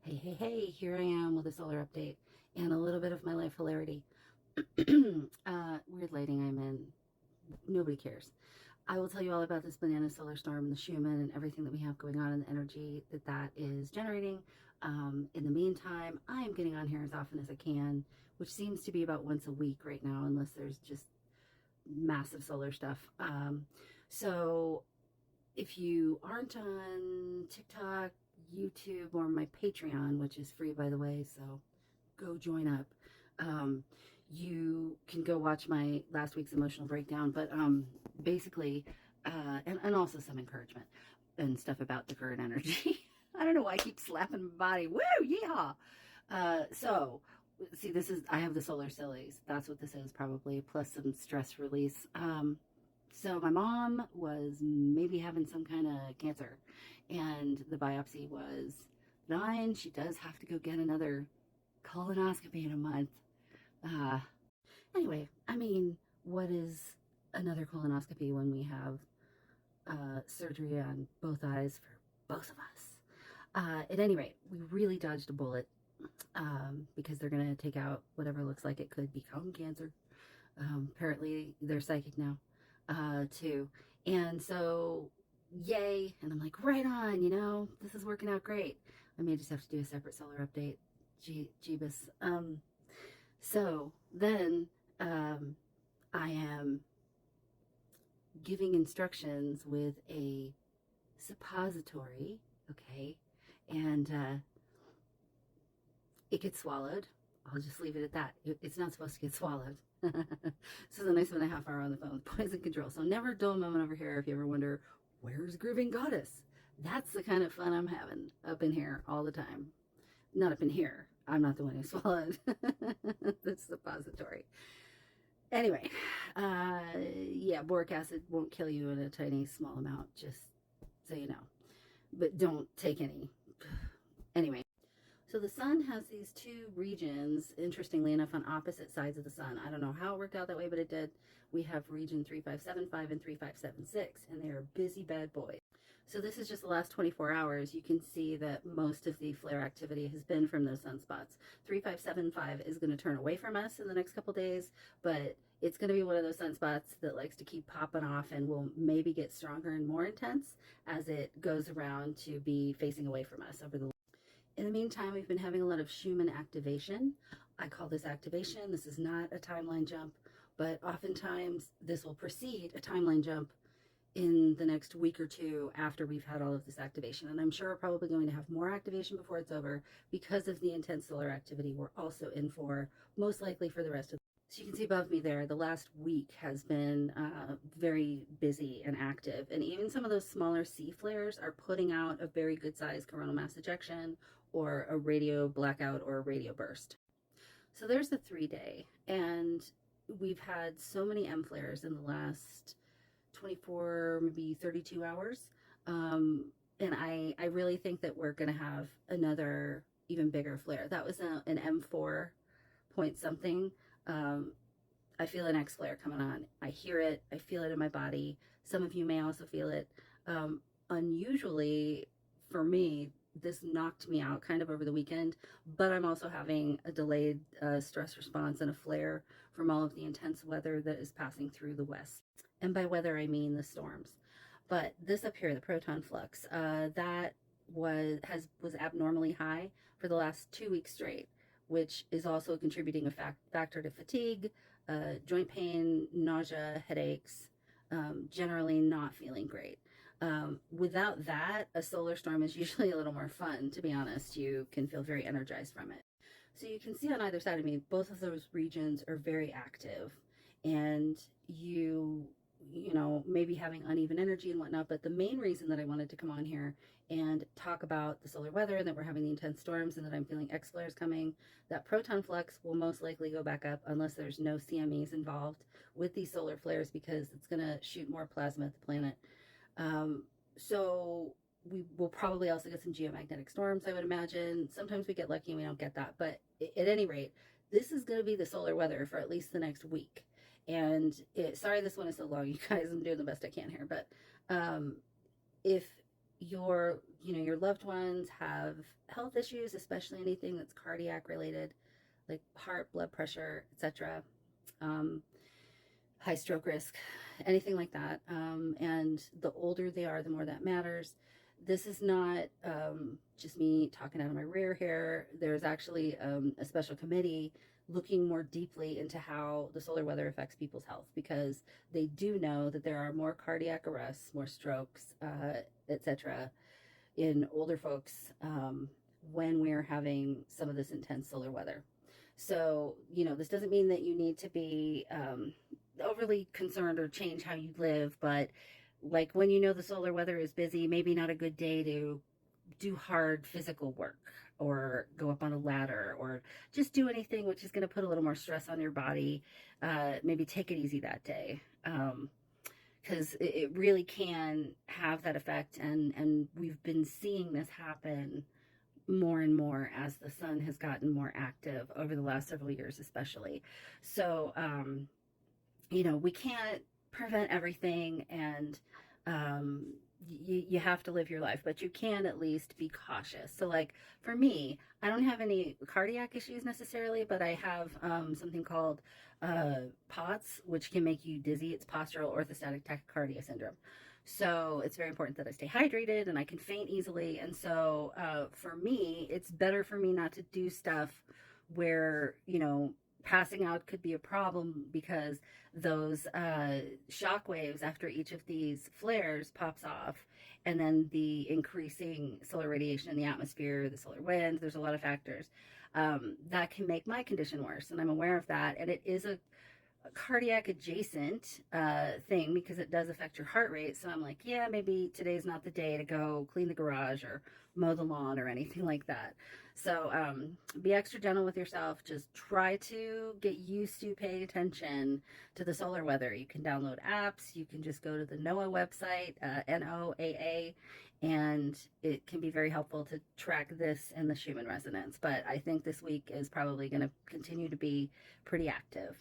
Hey, here I am with a solar update and a little bit of my life hilarity. Weird lighting I'm in. Nobody cares. I will tell you all about this banana solar storm and the Schumann and everything that we have going on and the energy that is generating. In the meantime, I am getting on here as often as I can, which seems to be about once a week right now, unless there's just massive solar stuff. So if you aren't on TikTok, YouTube, or my Patreon, which is free by the way, so go join up. Um, you can go watch my last week's emotional breakdown, but basically, and also some encouragement and stuff about the current energy. I don't know why I keep slapping my body. Woo, yeehaw! So, see, I have the solar sillies. That's what this is, probably, plus some stress release. So my mom was maybe having some kind of cancer, and the biopsy was benign. She does have to go get another colonoscopy in a month. Uh, anyway, I mean, what is another colonoscopy when we have surgery on both eyes for both of us? At any rate, we really dodged a bullet because they're going to take out whatever looks like it could become cancer. Apparently, they're psychic now, too. And so, yay. And I'm like, right on, this is working out great. I may just have to do a separate solar update. Jeebus. So then I am giving instructions with a suppository, okay? And it gets swallowed. I'll just leave it at that. It's not supposed to get swallowed. So then I spent a half hour on the phone with poison control. So never a dull moment over here if you ever wonder, where's Grooving Goddess? That's the kind of fun I'm having up in here all the time. Not up in here. I'm not the one who swallowed the suppository. Anyway, yeah, boric acid won't kill you in a tiny, small amount, just so you know. But don't take any. Anyway. So the sun has these two regions, interestingly enough, on opposite sides of the sun. I don't know how it worked out that way, but it did. We have region 3575 and 3576, and they are busy bad boys. So this is just the last 24 hours. You can see that most of the flare activity has been from those sunspots. 3575 is going to turn away from us in the next couple days, but it's going to be one of those sunspots that likes to keep popping off and will maybe get stronger and more intense as it goes around to be facing away from us over the. In the meantime, we've been having a lot of Schumann activation. I call this activation. This is not a timeline jump, but oftentimes this will precede a timeline jump in the next week or two after we've had all of this activation. And I'm sure we're probably going to have more activation before it's over because of the intense solar activity we're also in for, most likely for the rest of. So you can see above me there, the last week has been very busy and active. And even some of those smaller C flares are putting out a very good sized coronal mass ejection or a radio blackout or a radio burst. So there's the 3-day. And we've had so many M flares in the last 24, maybe 32 hours. And I really think that we're going to have another even bigger flare. That was an M4 point something. I feel an X flare coming on. I hear it. I feel it in my body. Some of you may also feel it. Unusually, for me, this knocked me out kind of over the weekend, but I'm also having a delayed stress response and a flare from all of the intense weather that is passing through the west. And by weather, I mean the storms. But this up here, the proton flux, that was abnormally high for the last 2 weeks straight, which is also a contributing factor to fatigue, joint pain, nausea, headaches, generally not feeling great. Without that, a solar storm is usually a little more fun, to be honest. You can feel very energized from it. So you can see on either side of me, both of those regions are very active, and you know, maybe having uneven energy and whatnot. But the main reason that I wanted to come on here and talk about the solar weather and that we're having the intense storms and that I'm feeling X flares coming, that proton flux will most likely go back up unless there's no CMEs involved with these solar flares, because it's going to shoot more plasma at the planet. So we will probably also get some geomagnetic storms, I would imagine. Sometimes we get lucky and we don't get that. But at any rate, this is going to be the solar weather for at least the next week. And sorry this one is so long, you guys. I'm doing the best I can here. But if your loved ones have health issues, especially anything that's cardiac related, like heart, blood pressure, etc., um, high stroke risk, anything like that. And the older they are, the more that matters. This is not just me talking out of my rear here. There's actually a special committee looking more deeply into how the solar weather affects people's health, because they do know that there are more cardiac arrests, more strokes, etc., in older folks when we're having some of this intense solar weather. So, this doesn't mean that you need to be overly concerned or change how you live, but like when the solar weather is busy, maybe not a good day to do hard physical work or go up on a ladder or just do anything which is going to put a little more stress on your body. Maybe take it easy that day. Because it really can have that effect, and we've been seeing this happen more and more as the sun has gotten more active over the last several years, especially. So, we can't prevent everything, and you have to live your life, but you can at least be cautious. So, like for me, I don't have any cardiac issues necessarily, but I have something called POTS, which can make you dizzy. It's postural orthostatic tachycardia syndrome. So it's very important that I stay hydrated, and I can faint easily. And so for me, it's better for me not to do stuff where, passing out could be a problem, because those shock waves after each of these flares pops off, and then the increasing solar radiation in the atmosphere, the solar winds, there's a lot of factors that can make my condition worse. And I'm aware of that. And it is a cardiac adjacent thing, because it does affect your heart rate. So I'm like, yeah, maybe today's not the day to go clean the garage or mow the lawn or anything like that. So be extra gentle with yourself. Just try to get used to paying attention to the solar weather. You can download apps. You can just go to the NOAA website, NOAA, and it can be very helpful to track this in the Schumann resonance. But I think this week is probably going to continue to be pretty active.